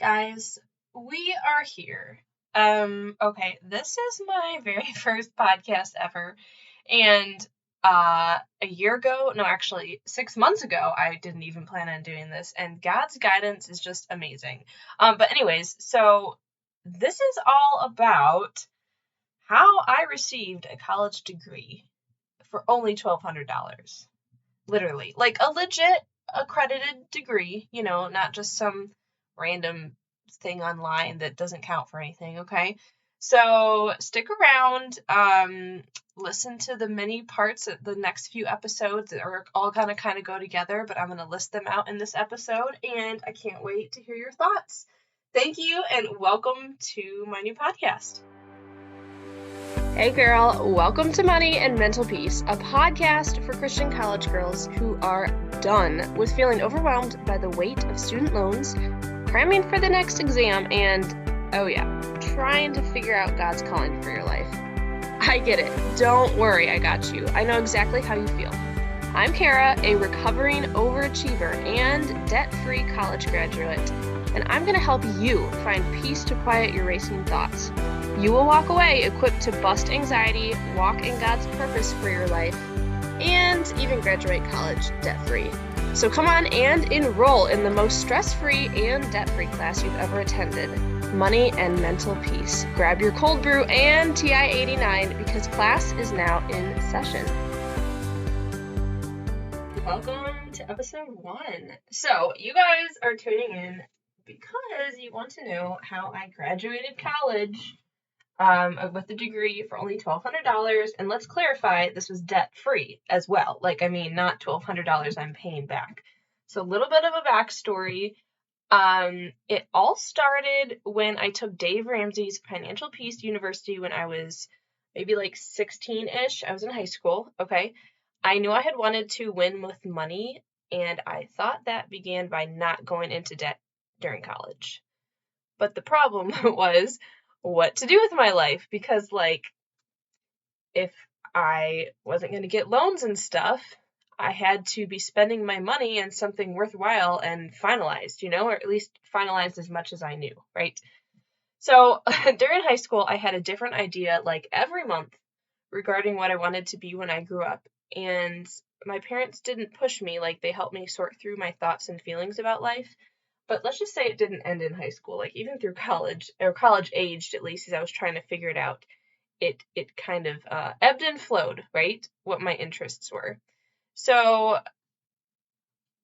guys, we are here. Okay, this is my very first podcast ever, and a year ago, no, actually 6 months ago, I didn't even plan on doing this, and God's guidance is just amazing. But anyways, so this is all about how I received a college degree for only $1,200. Literally, like a legit accredited degree, not just some random thing online that doesn't count for anything, okay? So stick around, listen to the many parts of the next few episodes that are all gonna kind of go together, but I'm gonna list them out in this episode, and I can't wait to hear your thoughts. Thank you, and welcome to my new podcast. Hey girl, welcome to Money and Mental Peace, a podcast for Christian college girls who are done with feeling overwhelmed by the weight of student loans, cramming for the next exam, and, oh yeah, trying to figure out God's calling for your life. I get it. Don't worry, I got you. I know exactly how you feel. I'm Kara, a recovering overachiever and debt-free college graduate, and I'm going to help you find peace to quiet your racing thoughts. You will walk away equipped to bust anxiety, walk in God's purpose for your life, and even graduate college debt-free. So come on and enroll in the most stress-free and debt-free class you've ever attended, Money and Mental Peace. Grab your cold brew and TI-89 because class is now in session. Welcome to episode 1. So you guys are tuning in because you want to know how I graduated college with a degree for only $1,200, and let's clarify, this was debt-free as well. Not $1,200 I'm paying back. So a little bit of a backstory. It all started when I took Dave Ramsey's Financial Peace University when I was maybe 16-ish. I was in high school, okay? I knew I had wanted to win with money, and I thought that began by not going into debt during college. But the problem was what to do with my life, because if I wasn't going to get loans and stuff, I had to be spending my money on something worthwhile and finalized, or at least finalized as much as I knew, right? So during high school, I had a different idea every month regarding what I wanted to be when I grew up, and my parents didn't push me. They helped me sort through my thoughts and feelings about life. But let's just say it didn't end in high school. Even through college, or college aged at least, as I was trying to figure it out, it kind of ebbed and flowed, right? What my interests were. So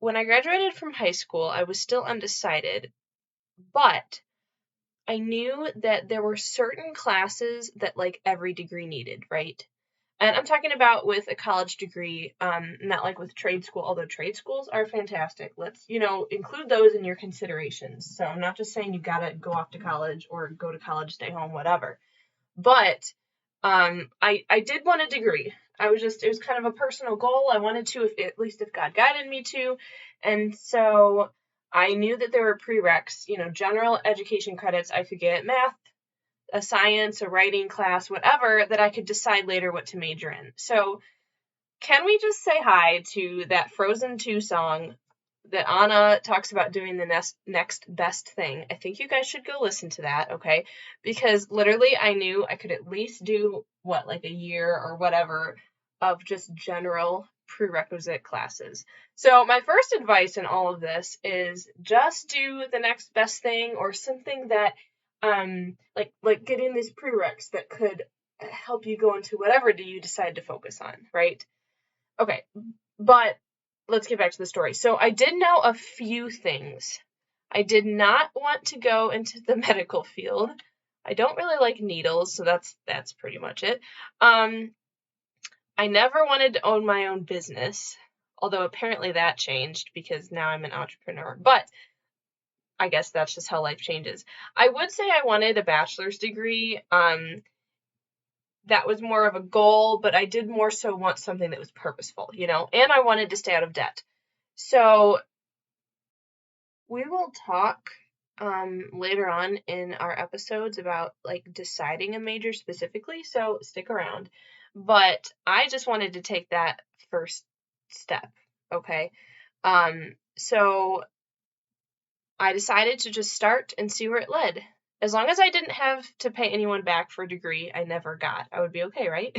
when I graduated from high school, I was still undecided, but I knew that there were certain classes that every degree needed, right? And I'm talking about with a college degree, not with trade school, although trade schools are fantastic. Let's, include those in your considerations. So I'm not just saying you gotta go off to college or go to college, stay home, whatever. But I did want a degree. It was kind of a personal goal. I wanted to, at least if God guided me to. And so I knew that there were prereqs, general education credits I could get, math, a science, a writing class, whatever, that I could decide later what to major in. So can we just say hi to that Frozen 2 song that Anna talks about doing the next best thing? I think you guys should go listen to that, okay? Because literally I knew I could at least do, a year or whatever of just general prerequisite classes. So my first advice in all of this is just do the next best thing, or something that getting these prereqs that could help you go into whatever do you decide to focus on, right? Okay, but let's get back to the story. So I did know a few things. I did not want to go into the medical field. I don't really like needles, so that's pretty much it. I never wanted to own my own business, although apparently that changed because now I'm an entrepreneur. But I guess that's just how life changes. I would say I wanted a bachelor's degree. That was more of a goal, but I did more so want something that was purposeful, and I wanted to stay out of debt. So we will talk later on in our episodes about deciding a major specifically, so stick around. But I just wanted to take that first step, okay? So I decided to just start and see where it led. As long as I didn't have to pay anyone back for a degree I never got, I would be okay, right?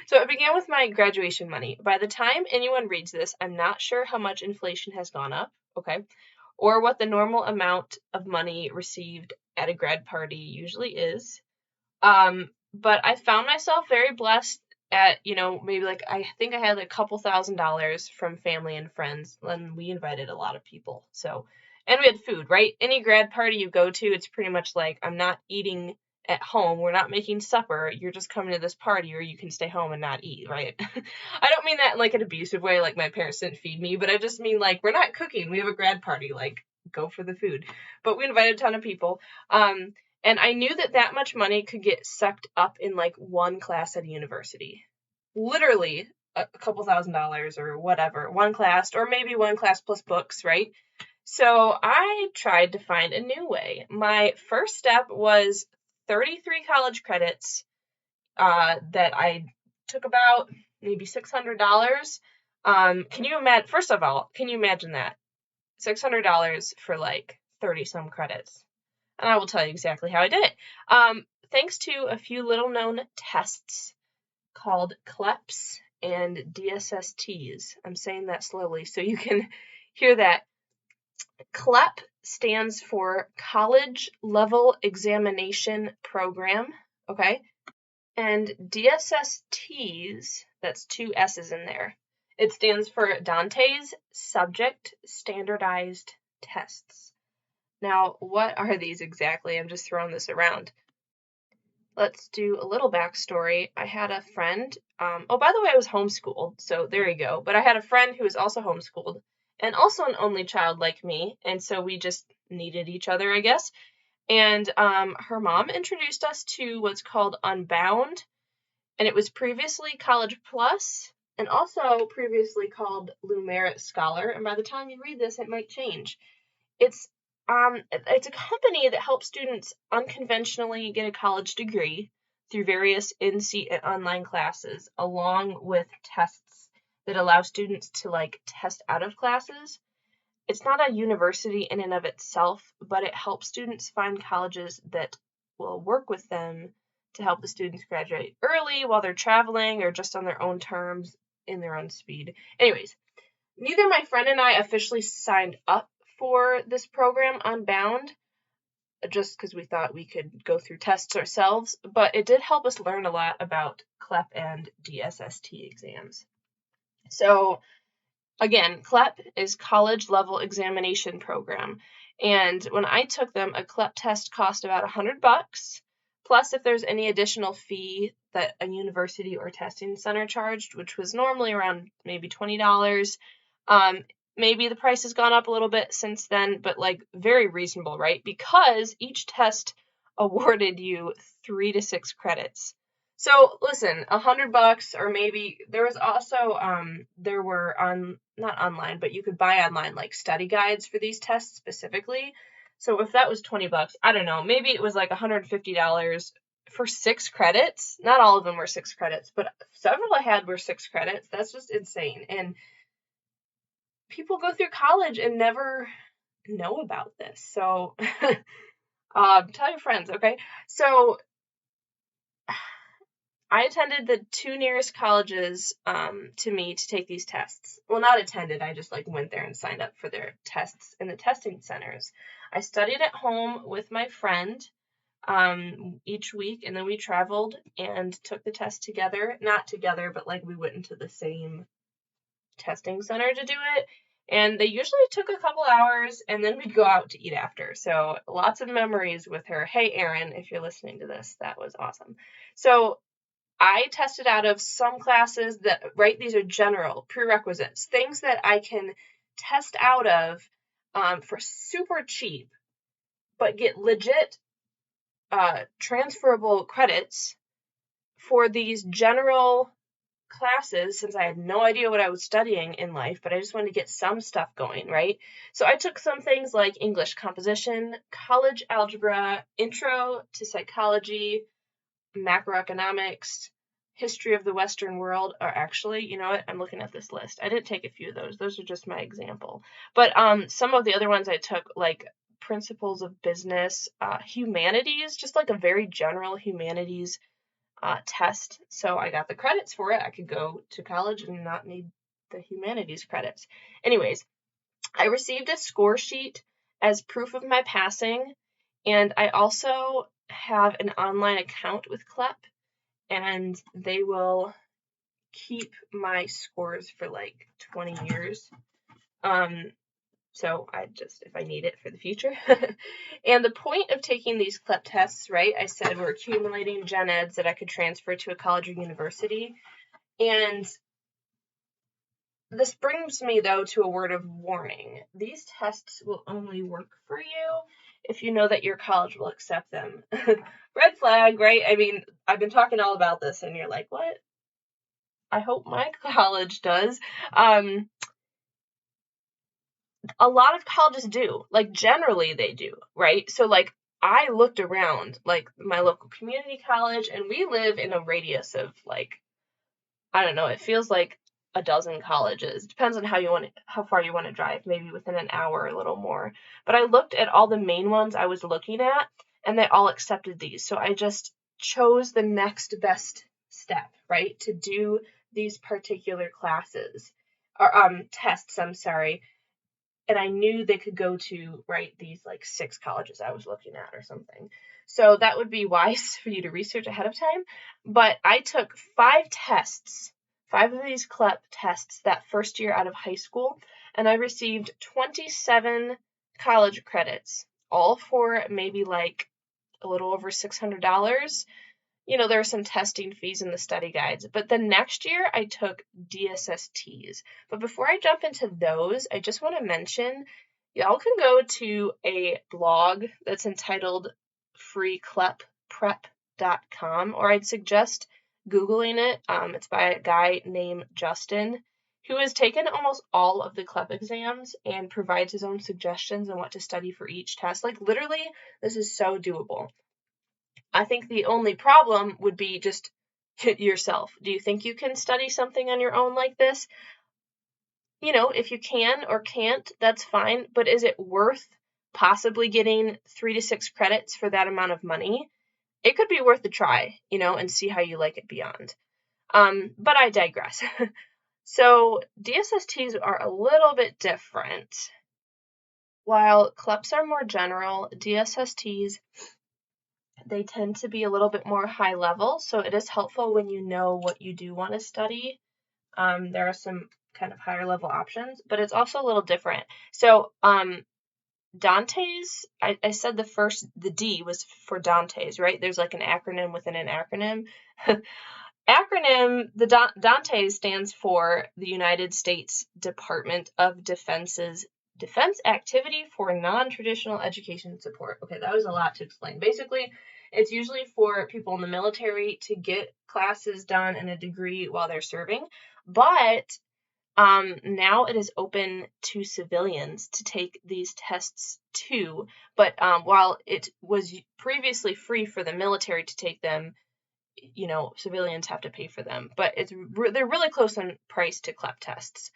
So it began with my graduation money. By the time anyone reads this, I'm not sure how much inflation has gone up, okay, or what the normal amount of money received at a grad party usually is. But I found myself very blessed at, maybe like I think I had a couple $1,000s from family and friends, and we invited a lot of people. So, and we had food, right? Any grad party you go to, it's pretty much like I'm not eating at home. We're not making supper. You're just coming to this party, or you can stay home and not eat, right? I don't mean that in like an abusive way, like my parents didn't feed me, but I just mean like we're not cooking. We have a grad party, like go for the food. But we invited a ton of people. And I knew that much money could get sucked up in like one class at a university. Literally a couple $1,000s or whatever, one class, or maybe one class plus books, right? So I tried to find a new way. My first step was 33 college credits that I took about maybe $600. Can you imagine? First of all, can you imagine that? $600 for like 30 some credits. And I will tell you exactly how I did it. Thanks to a few little known tests called CLEPs and DSSTs. I'm saying that slowly so you can hear that. CLEP stands for College Level Examination Program, okay? And DSSTs, that's two S's in there. It stands for Dante's Subject Standardized Tests. Now, what are these exactly? I'm just throwing this around. Let's do a little backstory. I had a friend, oh, by the way, I was homeschooled, so there you go. But I had a friend who was also homeschooled and also an only child like me, and so we just needed each other, I guess. And her mom introduced us to what's called Unbound, and it was previously College Plus and also previously called Lumerit Scholar. And by the time you read this, it might change. It's a company that helps students unconventionally get a college degree through various in-seat and online classes, along with tests that allow students to like test out of classes. It's not a university in and of itself, but it helps students find colleges that will work with them to help the students graduate early while they're traveling or just on their own terms in their own speed. Anyways, neither my friend and I officially signed up for this program Unbound, just because we thought we could go through tests ourselves, but it did help us learn a lot about CLEP and DSST exams. So again, CLEP is College Level Examination Program, and when I took them, a CLEP test cost about $100, plus if there's any additional fee that a university or testing center charged, which was normally around maybe $20. Maybe the price has gone up a little bit since then, but like very reasonable, right? Because each test awarded you 3 to 6 credits. So listen, $100, or maybe there was also there were not online, but you could buy online like study guides for these tests specifically. So if that was $20, I don't know, maybe it was like $150 for 6 credits. Not all of them were 6 credits, but several I had were 6 credits. That's just insane. And people go through college and never know about this. So tell your friends, okay? So I attended the 2 nearest colleges to me to take these tests. Well, not attended. I just like went there and signed up for their tests in the testing centers. I studied at home with my friend each week, and then we traveled and took the test together. Not together, but like we went into the same testing center to do it, and they usually took a couple hours, and then we'd go out to eat after. So lots of memories with her. Hey, Erin, if you're listening to this, that was awesome. So I tested out of some classes that, right, these are general prerequisites, things that I can test out of for super cheap, but get legit transferable credits for these general classes, since I had no idea what I was studying in life, but I just wanted to get some stuff going, right? So I took some things like English composition, college algebra, intro to psychology, macroeconomics, history of the Western world, or actually, you know what, I'm looking at this list. I didn't take a few of those. Those are just my example. But some of the other ones I took, like principles of business, humanities, just like a very general humanities test. So I got the credits for it. I could go to college and not need the humanities credits. Anyways, I received a score sheet as proof of my passing, and I also have an online account with CLEP, and they will keep my scores for like 20 years. So if I need it for the future. And the point of taking these CLEP tests, right, I said we're accumulating gen eds that I could transfer to a college or university. And this brings me, though, to a word of warning. These tests will only work for you if you know that your college will accept them. Red flag, right? I mean, I've been talking all about this, and you're like, what? I hope my college does. A lot of colleges do. Like, generally they do, right? So, like, I looked around, like, my local community college, and we live in a radius of, like, I don't know, it feels like a dozen colleges. Depends on how far you want to drive, maybe within an hour or a little more. But I looked at all the main ones I was looking at, and they all accepted these. So I just chose the next best step, right, to do these particular classes, or tests, I'm sorry. And I knew they could go to, right, these like 6 colleges I was looking at or something. So that would be wise for you to research ahead of time. But I took 5 tests, 5 of these CLEP tests that first year out of high school, and I received 27 college credits, all for maybe like a little over $600. You know, there are some testing fees in the study guides. But the next year, I took DSSTs. But before I jump into those, I just want to mention, y'all can go to a blog that's entitled freeclepprep.com, or I'd suggest Googling it. It's by a guy named Justin, who has taken almost all of the CLEP exams and provides his own suggestions on what to study for each test. Like, literally, this is so doable. I think the only problem would be just yourself. Do you think you can study something on your own like this? You know, if you can or can't, that's fine. But is it worth possibly getting 3 to 6 credits for that amount of money? It could be worth a try, you know, and see how you like it beyond. But I digress. So DSSTs are a little bit different. While CLEPs are more general, DSSTs, they tend to be a little bit more high level, so it is helpful when you know what you do want to study. There are some kind of higher level options, but it's also a little different. So Dante's, I said the D was for Dante's, right? There's like an acronym within an acronym. The Dante stands for the United States Department of Defense's Defense Activity for Non-Traditional Education Support. Okay, that was a lot to explain. Basically, it's usually for people in the military to get classes done and a degree while they're serving, but now it is open to civilians to take these tests too. But while it was previously free for the military to take them, you know, civilians have to pay for them, but they're really close in price to CLEP tests.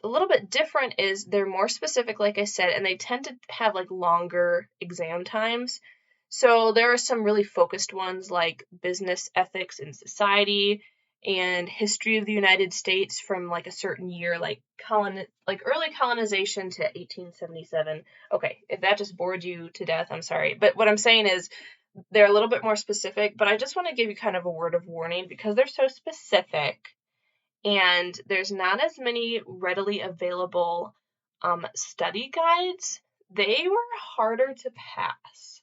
A little bit different is they're more specific, like I said, and they tend to have like longer exam times. So there are some really focused ones like business ethics and society and history of the United States from like a certain year, like early colonization to 1877. Okay, if that just bored you to death, I'm sorry. But what I'm saying is they're a little bit more specific, but I just want to give you kind of a word of warning because they're so specific and there's not as many readily available study guides. They were harder to pass.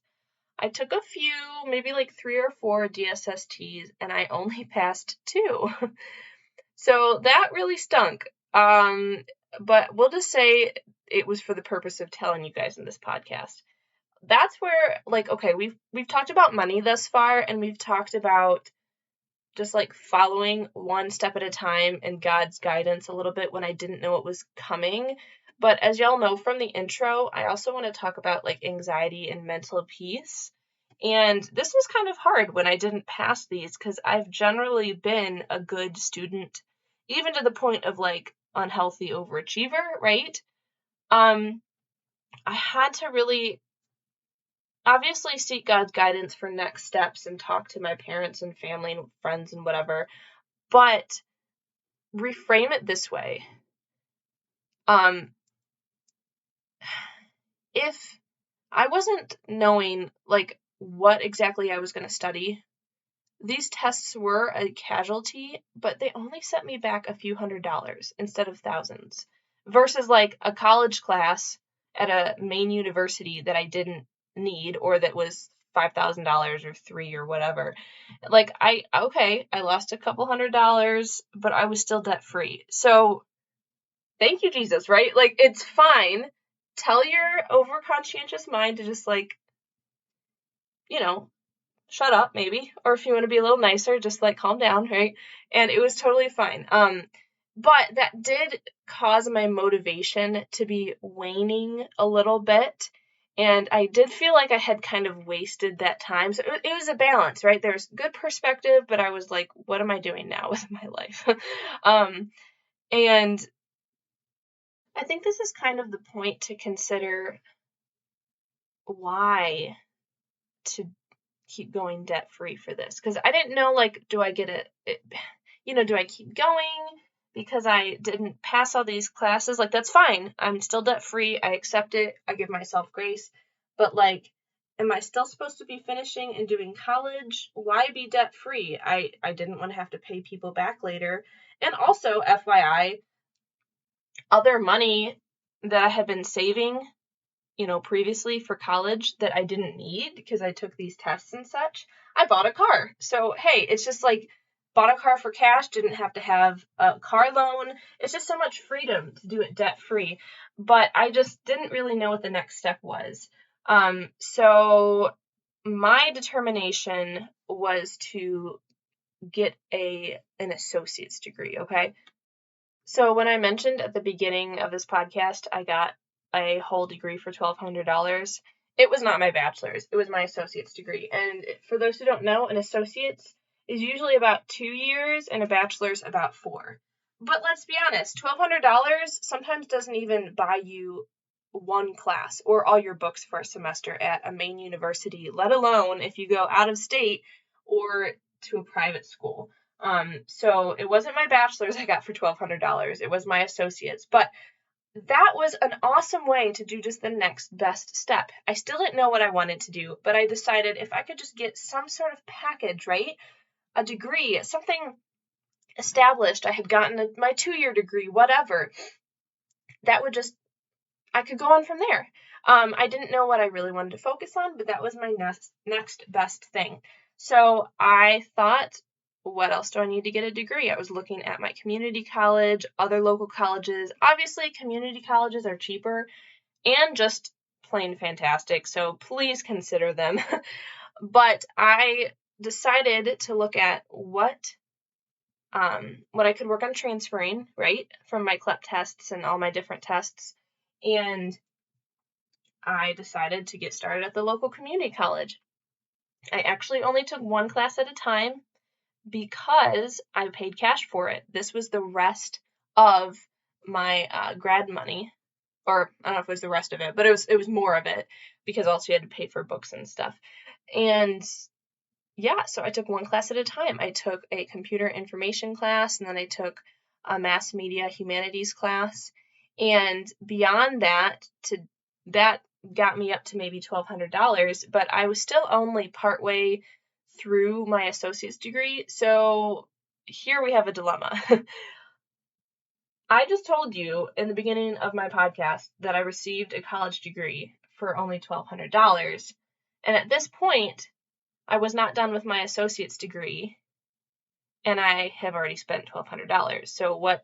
I took a few, maybe like 3 or 4 DSSTs, and I only passed 2. So that really stunk. But we'll just say it was for the purpose of telling you guys in this podcast. That's where, like, okay, we've talked about money thus far, and we've talked about just like following one step at a time and God's guidance a little bit when I didn't know it was coming. But as y'all know from the intro, I also want to talk about like anxiety and mental peace. And this was kind of hard when I didn't pass these because I've generally been a good student, even to the point of like unhealthy overachiever, right? I had to really obviously seek God's guidance for next steps and talk to my parents and family and friends and whatever, but reframe it this way. If I wasn't knowing like what exactly I was going to study, these tests were a casualty, but they only set me back a few $100s instead of thousands, versus like a college class at a main university that I didn't need or that was $5,000 or $3 or whatever. Like I lost a couple $100, but I was still debt free. So thank you, Jesus, right? Like it's fine. Tell your over conscientious mind to just like, shut up maybe, or if you want to be a little nicer, just like calm down, right? And it was totally fine. But that did cause my motivation to be waning a little bit, and I did feel like I had kind of wasted that time. So it was a balance, right? There's good perspective, but I was like, what am I doing now with my life? And I think this is kind of the point to consider why to keep going debt free for this, because I didn't know, like, do I get do I keep going because I didn't pass all these classes? Like, that's fine, I'm still debt free, I accept it, I give myself grace, but like, am I still supposed to be finishing and doing college? Why be debt free? I didn't want to have to pay people back later. And also, FYI, other money that I had been saving previously for college that I didn't need because I took these tests and such, I bought a car. So, hey, it's just like bought a car for cash, didn't have to have a car loan. It's just so much freedom to do it debt free. But I just didn't really know what the next step was. So my determination was to get an associate's degree, okay? So when I mentioned at the beginning of this podcast, I got a whole degree for $1,200. It was not my bachelor's. It was my associate's degree. And for those who don't know, an associate's is usually about 2 years and a bachelor's about 4. But let's be honest, $1,200 sometimes doesn't even buy you one class or all your books for a semester at a main university, let alone if you go out of state or to a private school. So it wasn't my bachelor's I got for $1,200. It was my associate's. But that was an awesome way to do just the next best step. I still didn't know what I wanted to do, but I decided if I could just get some sort of package, right? A degree, something established. I had gotten my 2-year degree, whatever. That would just, I could go on from there. I didn't know what I really wanted to focus on, but that was my next best thing. So I thought, what else do I need to get a degree? I was looking at my community college, other local colleges. Obviously, community colleges are cheaper and just plain fantastic, so please consider them. But I decided to look at what I could work on transferring, right, from my CLEP tests and all my different tests. And I decided to get started at the local community college. I actually only took one class at a time because I paid cash for it. This was the rest of my grad money, or I don't know if it was the rest of it, but it was more of it because also you had to pay for books and stuff. And yeah, so I took one class at a time. I took a computer information class, and then I took a mass media humanities class. And beyond that, that got me up to maybe $1,200, but I was still only partway through my associate's degree. So here we have a dilemma. I just told you in the beginning of my podcast that I received a college degree for only $1,200. And at this point, I was not done with my associate's degree, and I have already spent $1,200. So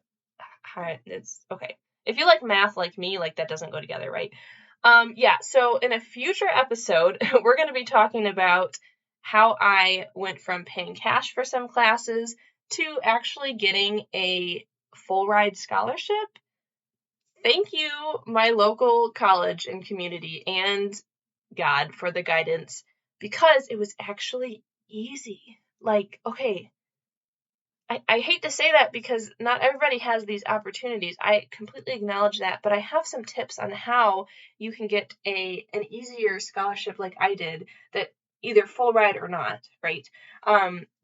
it's okay. If you like math like me, like that doesn't go together, right? So in a future episode, we're going to be talking about how I went from paying cash for some classes to actually getting a full ride scholarship. Thank you, my local college and community, and God for the guidance, because it was actually easy. Like, okay, I hate to say that because not everybody has these opportunities. I completely acknowledge that, but I have some tips on how you can get an easier scholarship like I did, that either full ride or not, right?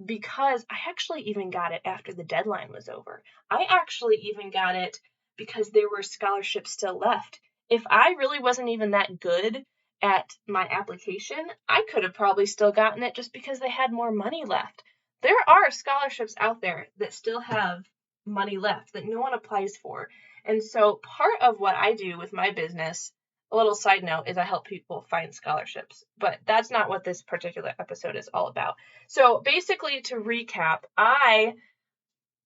Because I actually even got it after the deadline was over. I actually even got it because there were scholarships still left. If I really wasn't even that good at my application, I could have probably still gotten it just because they had more money left. There are scholarships out there that still have money left that no one applies for. And so part of what I do with my business, a little side note, is I help people find scholarships. But that's not what this particular episode is all about. So basically, to recap, I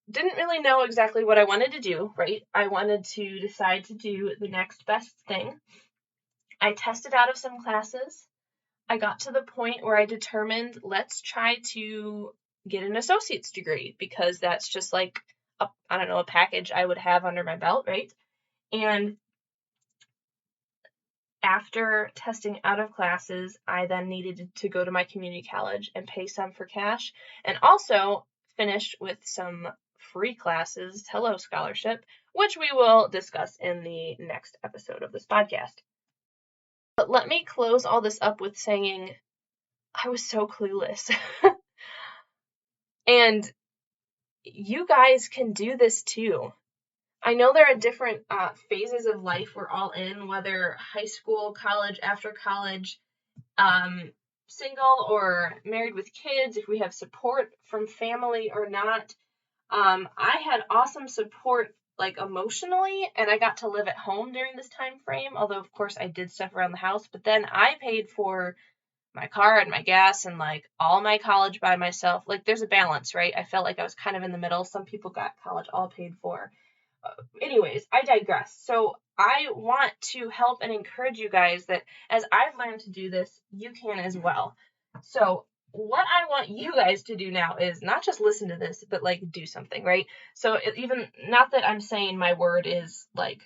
didn't really know exactly what I wanted to do, right? I wanted to decide to do the next best thing. I tested out of some classes. I got to the point where I determined, let's try to get an associate's degree, because that's just like a package I would have under my belt, right? And after testing out of classes, I then needed to go to my community college and pay some for cash, and also finish with some free classes, Hello Scholarship, which we will discuss in the next episode of this podcast. But let me close all this up with saying I was so clueless. And you guys can do this too. I know there are different phases of life we're all in, whether high school, college, after college, single or married with kids, if we have support from family or not. I had awesome support, like emotionally, and I got to live at home during this time frame, although of course I did stuff around the house, but then I paid for my car and my gas and like all my college by myself. Like there's a balance, right? I felt like I was kind of in the middle. Some people got college all paid for. Anyways, I digress. So I want to help and encourage you guys that as I've learned to do this, you can as well. So what I want you guys to do now is not just listen to this, but like do something, right? So even not that I'm saying my word is like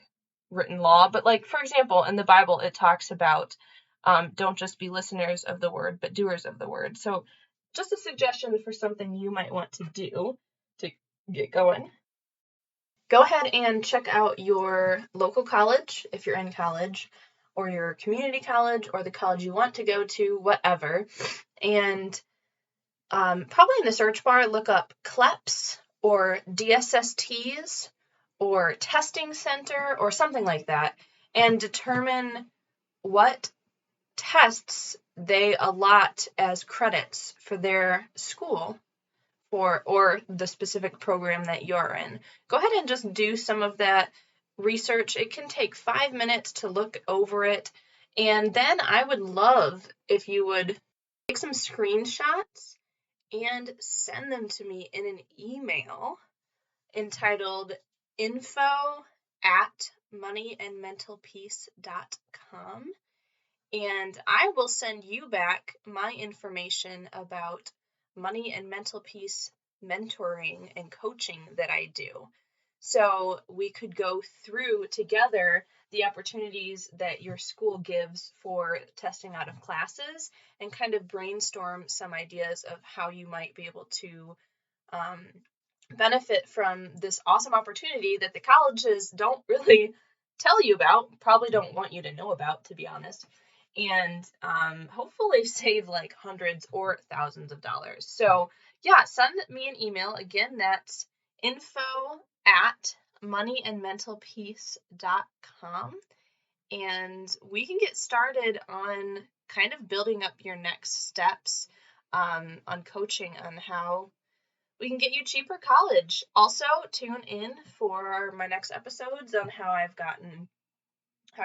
written law, but like, for example, in the Bible, it talks about don't just be listeners of the word, but doers of the word. So just a suggestion for something you might want to do to get going. Go ahead and check out your local college, if you're in college, or your community college, or the college you want to go to, whatever. And probably in the search bar, look up CLEPs or DSSTs or testing center or something like that, and determine what tests they allot as credits for their school or the specific program that you're in. Go ahead and just do some of that research. It can take 5 minutes to look over it. And then I would love if you would take some screenshots and send them to me in an email entitled info@moneyandmentalpeace.com. And I will send you back my information about money and mental peace mentoring and coaching that I do. So we could go through together the opportunities that your school gives for testing out of classes and kind of brainstorm some ideas of how you might be able to benefit from this awesome opportunity that the colleges don't really tell you about, probably don't want you to know about, to be honest. And hopefully save like hundreds or thousands of dollars. So yeah, send me an email. Again, that's info@moneyandmentalpeace.com. And we can get started on kind of building up your next steps on coaching on how we can get you cheaper college. Also, tune in for my next episodes on how I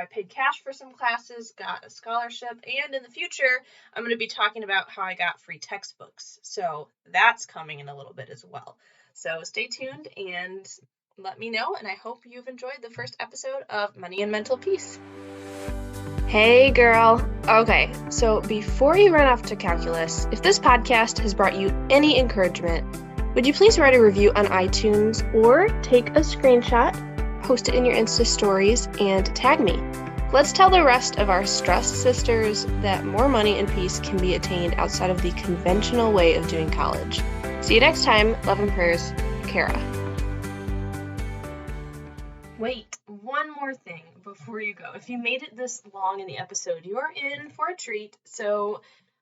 paid cash for some classes, got a scholarship, and in the future, I'm going to be talking about how I got free textbooks. So that's coming in a little bit as well. So stay tuned and let me know, and I hope you've enjoyed the first episode of Money and Mental Peace. Hey girl. Okay, so before you run off to calculus, if this podcast has brought you any encouragement, would you please write a review on iTunes or take a screenshot, post it in your Insta stories, and tag me. Let's tell the rest of our stressed sisters that more money and peace can be attained outside of the conventional way of doing college. See you next time. Love and prayers. Kara. Wait, one more thing before you go. If you made it this long in the episode, you are in for a treat. So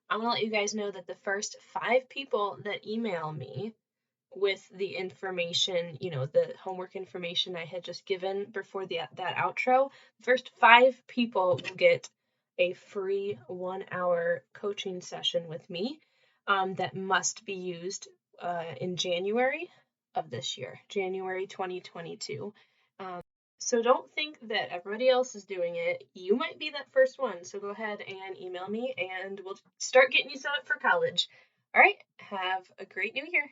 I'm going to let you guys know that the first 5 people that email me with the information, the homework information I had just given before that outro, the first 5 people will get a free 1-hour coaching session with me that must be used in January of this year, January 2022. So don't think that everybody else is doing it. You might be that first one. So go ahead and email me and we'll start getting you set up for college. All right. Have a great new year.